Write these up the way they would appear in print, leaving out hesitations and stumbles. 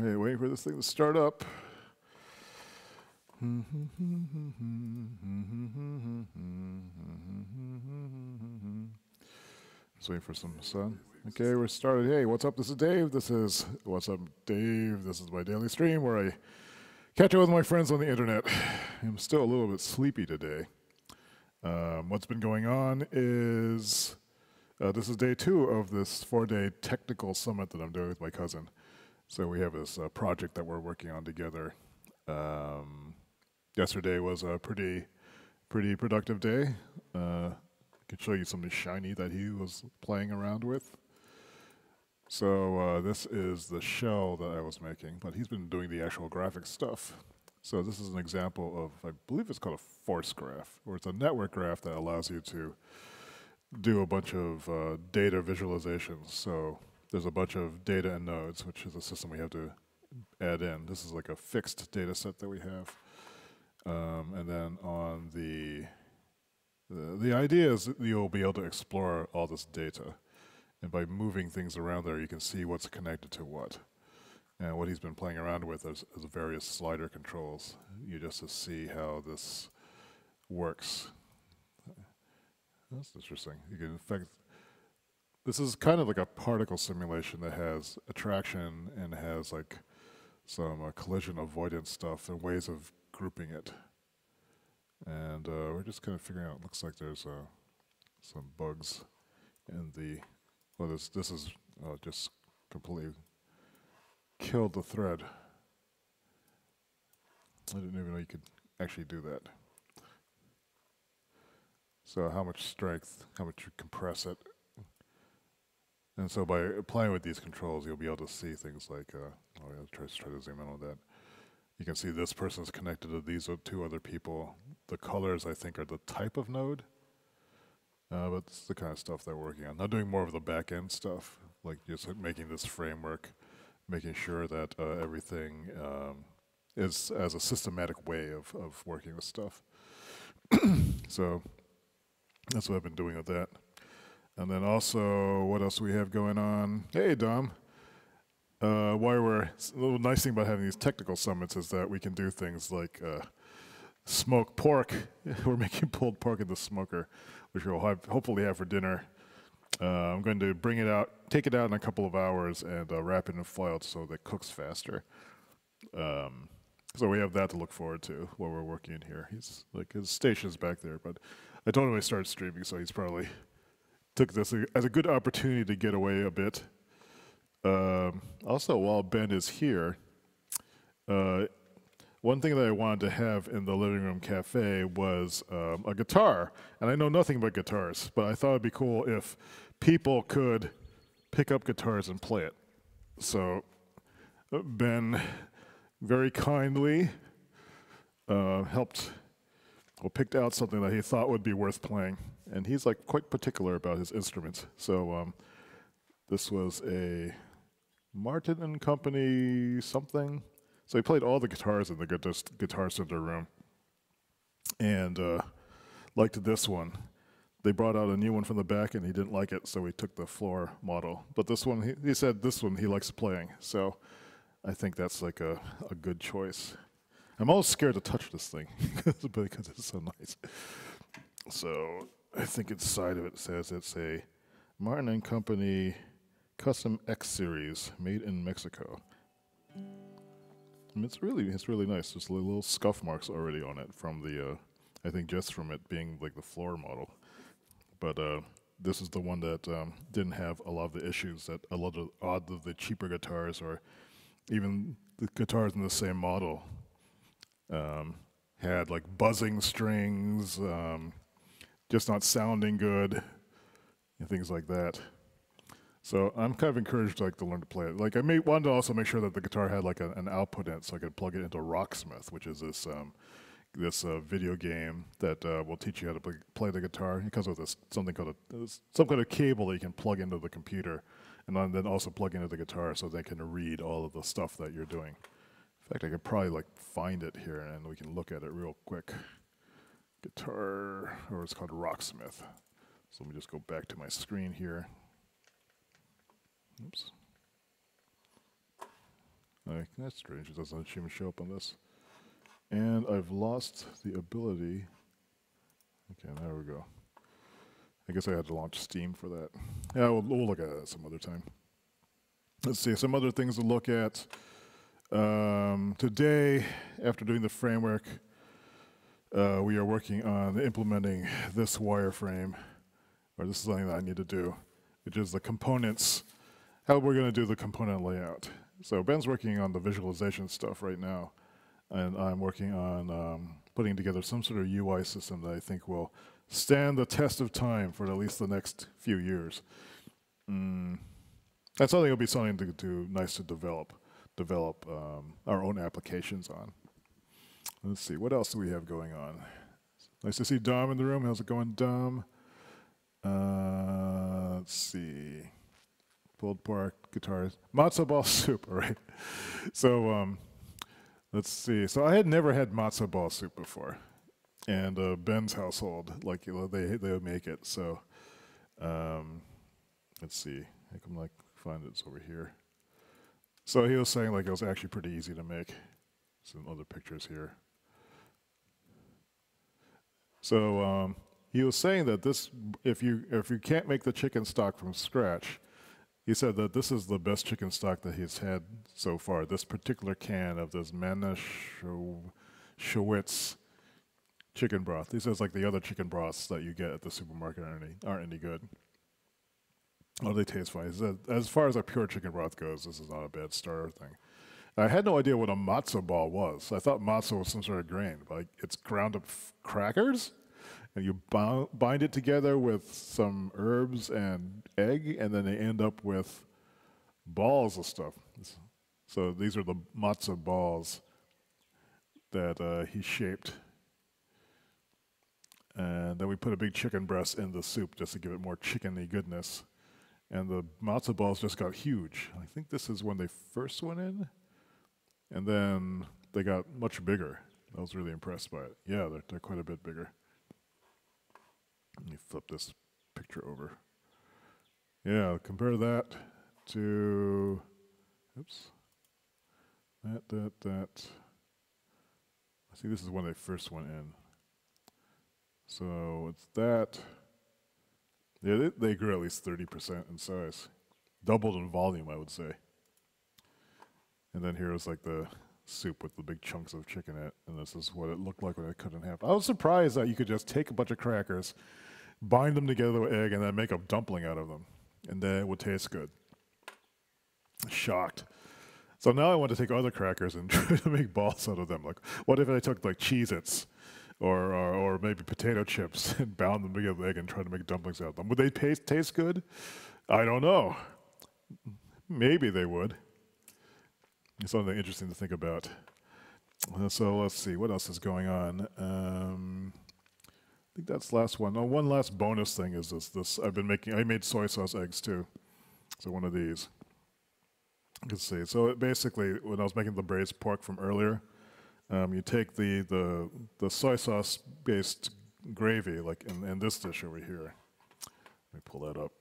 Hey, waiting for this thing to start up. Just waiting for some sun. Okay, we're started. Hey, what's up? This is Dave. What's up, Dave? This is my daily stream where I catch up with my friends on the internet. I'm still a little bit sleepy today. What's been going on is this is day 2 of this 4-day technical summit that I'm doing with my cousin. So we have this project that we're working on together. Yesterday was a pretty productive day. I could show you something shiny that he was playing around with. So this is the shell that I was making, but he's been doing the actual graphic stuff. So this is an example of, I believe it's called a force graph, or it's a network graph that allows you to do a bunch of data visualizations. So there's a bunch of data and nodes, which is a system we have to add in. This is like a fixed data set that we have. And then on the idea is that you'll be able to explore all this data. And by moving things around there, you can see what's connected to what. And what he's been playing around with is various slider controls. You just to see how this works. That's interesting. You can, in fact, this is kind of like a particle simulation that has attraction and has like some collision avoidance stuff and ways of grouping it. And we're just kind of figuring out, it looks like there's some bugs in the, well, this is just completely killed the thread. I didn't even know you could actually do that. So how much strength, how much you compress it. And so by playing with these controls, you'll be able to see things like, I'll try to zoom in on that. You can see this person's connected to these 2 other people. The colors, I think, are the type of node. But it's the kind of stuff that we're working on. Not doing more of the back-end stuff, like just making this framework, making sure that everything is as a systematic way of working with stuff. So that's what I've been doing with that. And then also, what else do we have going on? Hey, Dom. A little nice thing about having these technical summits is that we can do things like smoke pork. We're making pulled pork in the smoker, which we'll hopefully have for dinner. I'm going to bring it out, take it out in a couple of hours, and wrap it in foil so that it cooks faster. So we have that to look forward to while we're working in here. He's like, his station's back there, but I told him I started streaming, so he's probably took this as a good opportunity to get away a bit. Also, while Ben is here, one thing that I wanted to have in the living room cafe was a guitar. And I know nothing about guitars, but I thought it'd be cool if people could pick up guitars and play it. So Ben very kindly picked out something that he thought would be worth playing. And he's like quite particular about his instruments. So this was a Martin and Company something. So he played all the guitars in the Guitar Center room. And liked this one. They brought out a new one from the back and he didn't like it, so he took the floor model. But this one, he said this one he likes playing. So I think that's like a good choice. I'm always scared to touch this thing because it's so nice. So I think inside of it says it's a Martin and Company Custom X Series made in Mexico. I mean, it's really nice. There's little scuff marks already on it from the, I think just from it being like the floor model. But this is the one that didn't have a lot of the issues that a lot of the cheaper guitars or even the guitars in the same model had, like buzzing strings, just not sounding good, and things like that. So I'm kind of encouraged to learn to play it. Like I wanted to also make sure that the guitar had like an output in it, so I could plug it into Rocksmith, which is this video game that will teach you how to play the guitar. It comes with some kind of cable that you can plug into the computer, and then also plug into the guitar so they can read all of the stuff that you're doing. In fact, I could probably like find it here and we can look at it real quick. Guitar, or it's called Rocksmith. So let me just go back to my screen here. Oops. That's strange. It doesn't even show up on this. And I've lost the ability. Okay, there we go. I guess I had to launch Steam for that. Yeah, we'll look at that some other time. Let's see, some other things to look at. Today, after doing the framework, we are working on implementing this wireframe, or this is something that I need to do, which is the components, how we're going to do the component layout. So Ben's working on the visualization stuff right now, and I'm working on putting together some sort of UI system that I think will stand the test of time for at least the next few years. That's something that'll be something to nice to develop our own applications on. Let's see, what else do we have going on? Nice to see Dom in the room. How's it going, Dom? Let's see. Pulled pork, guitars, matzo ball soup. All right. So let's see. So I had never had matzo ball soup before, and Ben's household, like they would make it. So let's see. I can find it's over here. So he was saying it was actually pretty easy to make. Some other pictures here. So he was saying that this, if you can't make the chicken stock from scratch, he said that this is the best chicken stock that he's had so far. This particular can of this Manischewitz chicken broth. He says the other chicken broths that you get at the supermarket aren't any good. Oh, they taste fine. He said, as far as a pure chicken broth goes, this is not a bad starter thing. I had no idea what a matzo ball was. I thought matzo was some sort of grain, but it's ground up crackers, and you bind it together with some herbs and egg, and then they end up with balls of stuff. So these are the matzo balls that he shaped. And then we put a big chicken breast in the soup just to give it more chickeny goodness. And the matzo balls just got huge. I think this is when they first went in. And then they got much bigger. I was really impressed by it. Yeah, they're quite a bit bigger. Let me flip this picture over. Yeah, compare that to, oops, that. I think this is when they first went in. So it's that. Yeah, they grew at least 30% in size. Doubled in volume, I would say. And then here's the soup with the big chunks of chicken in it. And this is what it looked like when I cut it in half. I was surprised that you could just take a bunch of crackers, bind them together with egg, and then make a dumpling out of them. And then it would taste good. Shocked. So now I want to take other crackers and try to make balls out of them. What if I took Cheez-Its or maybe potato chips and bound them together with egg and try to make dumplings out of them? Would they taste good? I don't know. Maybe they would. It's something interesting to think about. So let's see, what else is going on? I think that's the last one. Oh, one last bonus thing is this. I made soy sauce eggs too. So one of these. Let's see. So basically, when I was making the braised pork from earlier, you take the soy sauce based gravy, in this dish over here. Let me pull that up.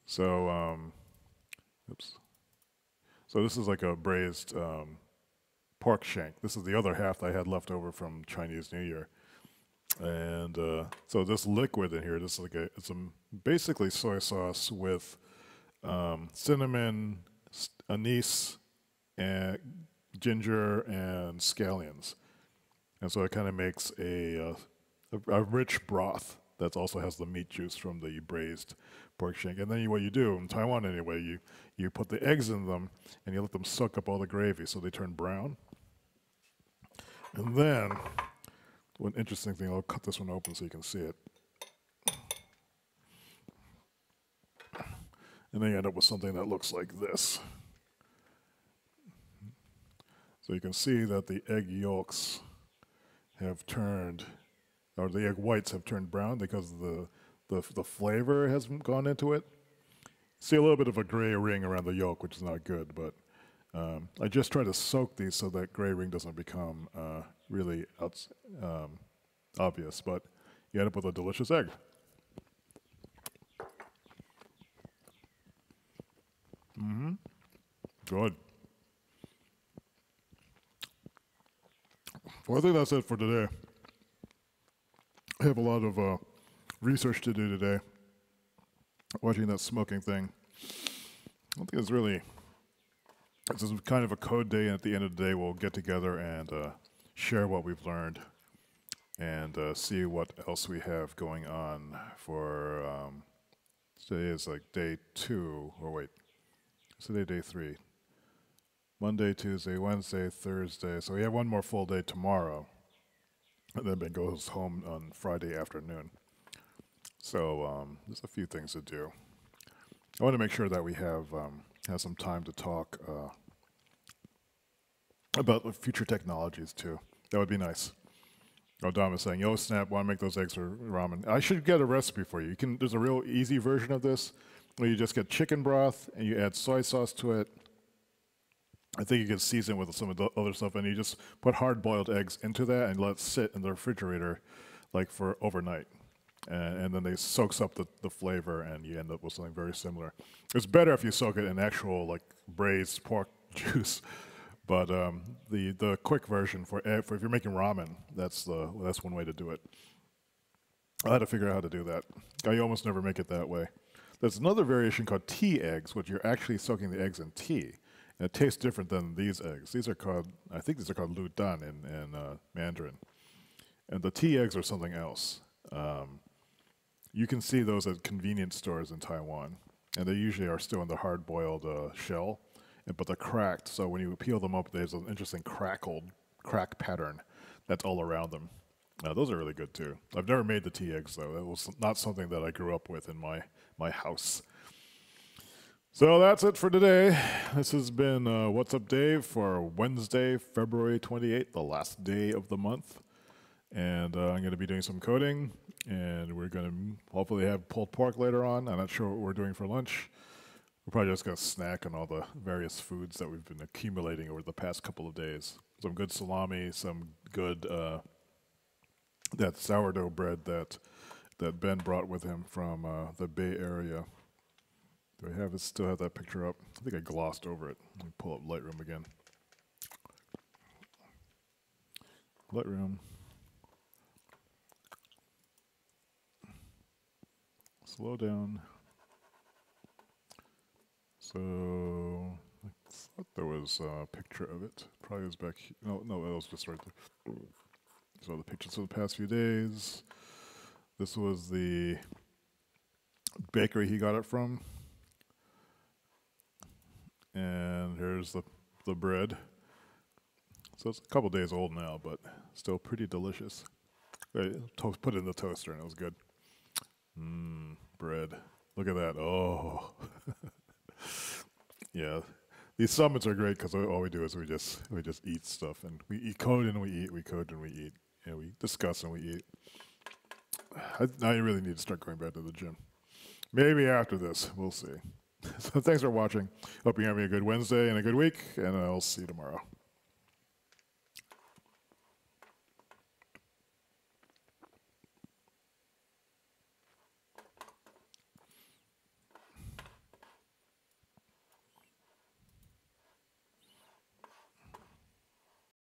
So, oops. So this is a braised pork shank. This is the other half that I had left over from Chinese New Year. And so this liquid in here, this is it's basically soy sauce with cinnamon, anise, and ginger, and scallions. And so it kind of makes a rich broth that also has the meat juice from the braised pork shank. And then what you do, in Taiwan anyway, you put the eggs in them and you let them suck up all the gravy so they turn brown. And then, one interesting thing, I'll cut this one open so you can see it. And then you end up with something that looks like this. So you can see that the egg yolks have turned, or the egg whites have turned brown because the flavor has gone into it. See a little bit of a gray ring around the yolk, which is not good, but I just try to soak these so that gray ring doesn't become really obvious, but you end up with a delicious egg. Good. Well, I think that's it for today. I have a lot of research to do today. Watching that smoking thing. I don't think it's really. This is kind of a code day, and at the end of the day, we'll get together and share what we've learned and see what else we have going on for. Today is like day 2, or wait, today day 3. Monday, Tuesday, Wednesday, Thursday. So we have one more full day tomorrow. And then Ben goes home on Friday afternoon. So there's a few things to do. I want to make sure that we have some time to talk about the future technologies too. That would be nice. Oh, Dom is saying, yo, Snap, want to make those eggs for ramen. I should get a recipe for you. There's a real easy version of this where you just get chicken broth and you add soy sauce to it. I think you can season with some of the other stuff, and you just put hard-boiled eggs into that and let it sit in the refrigerator like for overnight. And then they soaks up the flavor, and you end up with something very similar. It's better if you soak it in actual like braised pork juice, but the quick version for if you're making ramen, that's one way to do it. I had to figure out how to do that. I almost never make it that way. There's another variation called tea eggs, which you're actually soaking the eggs in tea. And it tastes different than these eggs. These are called, I think these are called lu dan in Mandarin. And the tea eggs are something else. You can see those at convenience stores in Taiwan. And they usually are still in the hard-boiled shell, but they're cracked. So when you peel them up, there's an interesting crack pattern that's all around them. Those are really good too. I've never made the tea eggs though. That was not something that I grew up with in my house. So that's it for today. This has been What's Up Dave for Wednesday, February 28th, the last day of the month. And I'm going to be doing some coding, and we're going to hopefully have pulled pork later on. I'm not sure what we're doing for lunch. We're probably just going to snack on all the various foods that we've been accumulating over the past couple of days. Some good salami, some good that sourdough bread that Ben brought with him from the Bay Area. Do I still have that picture up? I think I glossed over it. Let me pull up Lightroom again. Lightroom. Slow down. So I thought there was a picture of it. Probably was back here. No, it was just right there. So the pictures of the past few days. This was the bakery he got it from. And here's the bread. So it's a couple days old now, but still pretty delicious. I put it in the toaster and it was good. Bread. Look at that. Oh. Yeah. These summits are great because all we do is we just eat stuff, and we code and we eat, we code and we eat, and we discuss and we eat. I really need to start going back to the gym. Maybe after this, we'll see. So thanks for watching. Hope you're having a good Wednesday and a good week, and I'll see you tomorrow.